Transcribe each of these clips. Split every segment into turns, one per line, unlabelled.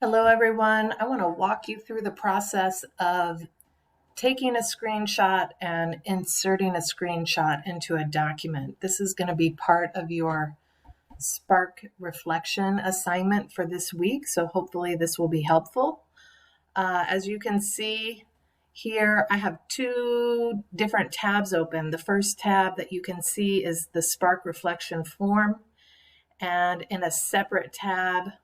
Hello, everyone. I want to walk you through the process of taking a screenshot and inserting a screenshot into a document. This is going to be part of your Spark reflection assignment for this week, so hopefully this will be helpful. As you can see here, I have two different tabs open. The first tab that you can see is the Spark reflection form, and in a separate tab,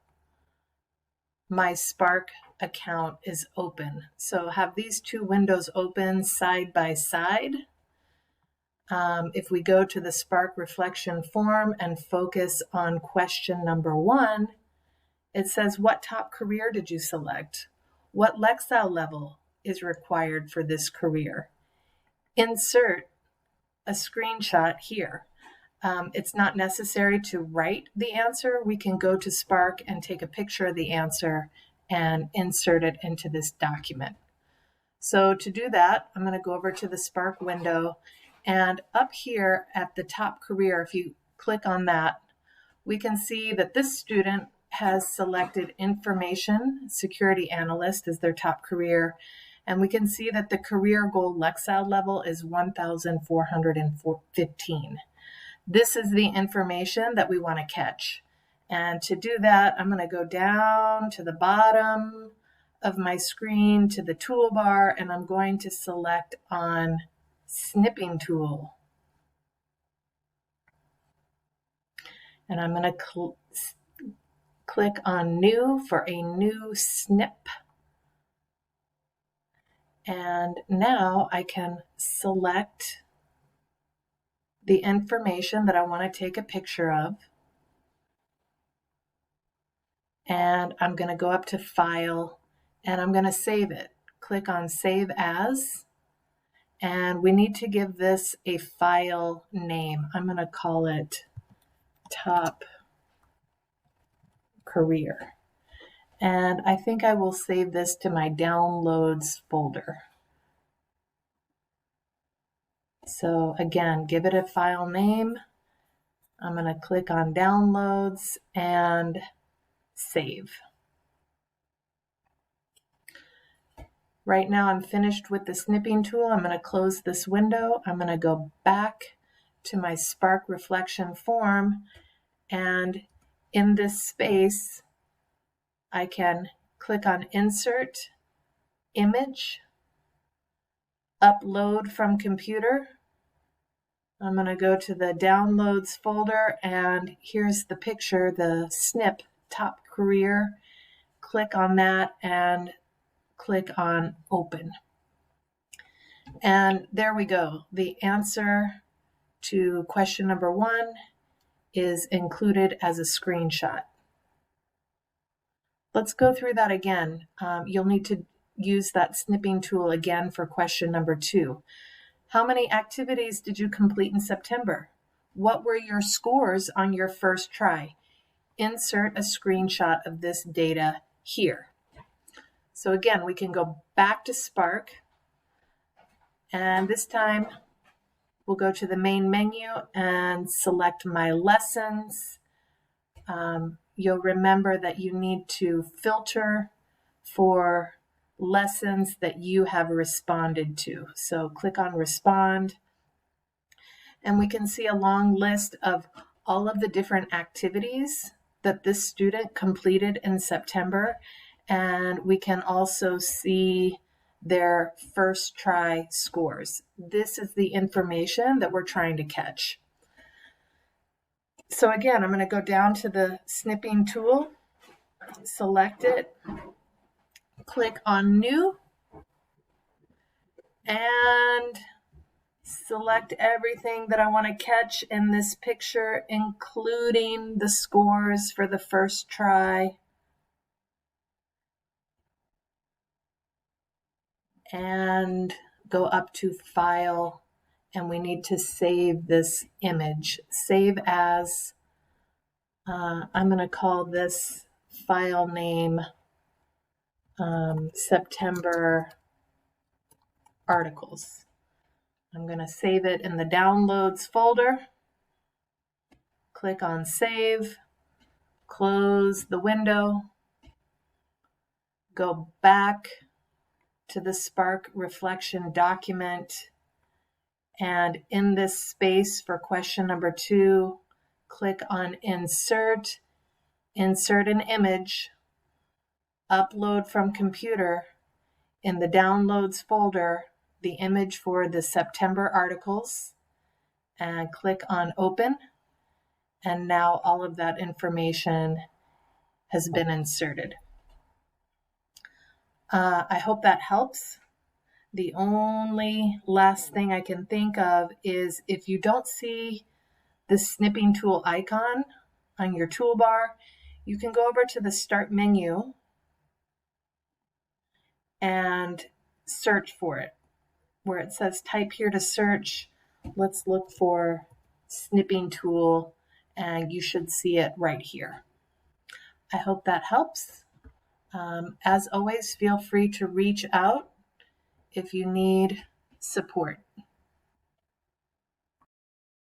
my Spark account is open. So have these two windows open side by side. If we go to the Spark reflection form and focus on question number 1, it says, what top career did you select? What Lexile level is required for this career? Insert a screenshot here. It's not necessary to write the answer. We can go to Spark and take a picture of the answer and insert it into this document. So to do that, I'm going to go over to the Spark window, and up here at the top career, if you click on that, we can see that this student has selected Information Security Analyst as their top career, and we can see that the career goal Lexile level is 1,415. This is the information that we want to catch. And to do that, I'm going to go down to the bottom of my screen to the toolbar, and I'm going to select on Snipping tool. And I'm going to click on New for a new snip. And now I can select the information that I want to take a picture of. And I'm going to go up to File, and I'm going to save it. Click on Save As, and we need to give this a file name. I'm going to call it Top Career. And I think I will save this to my Downloads folder. So again, give it a file name. I'm going to click on Downloads and Save. Right now I'm finished with the snipping tool. I'm going to close this window. I'm going to go back to my Spark reflection form, and in this space I can click on Insert, Image, Upload from Computer. I'm going to go to the Downloads folder, and here's the picture, the snip, Top Career. Click on that and click on Open. And there we go. The answer to question number 1 is included as a screenshot. Let's go through that again. You'll need to use that snipping tool again for question number 2. How many activities did you complete in September? What were your scores on your first try? Insert a screenshot of this data here. So again, we can go back to Spark, and this time we'll go to the main menu and select My Lessons. You'll remember that you need to filter for lessons that you have responded to. So click on Respond, and we can see a long list of all of the different activities that this student completed in September, and we can also see their first try scores. This is the information that we're trying to catch. So again, I'm going to go down to the snipping tool, select it, click on New, and select everything that I want to catch in this picture, including the scores for the first try. And go up to File, and we need to save this image. Save as, I'm going to call this file name September Articles. I'm going to save it in the Downloads folder. Click on Save, close the window. go back to the Spark reflection document, and in this space for question number 2, click on Insert, insert an image, upload from computer. In the Downloads folder, the image for the September articles, and click on Open. And now all of that information has been inserted. I hope that helps. The only last thing I can think of is if you don't see the snipping tool icon on your toolbar, you can go over to the Start menu and search for it. Where it says type here to search, let's look for snipping tool, and you should see it right here. I hope that helps. As always, feel free to reach out if you need support.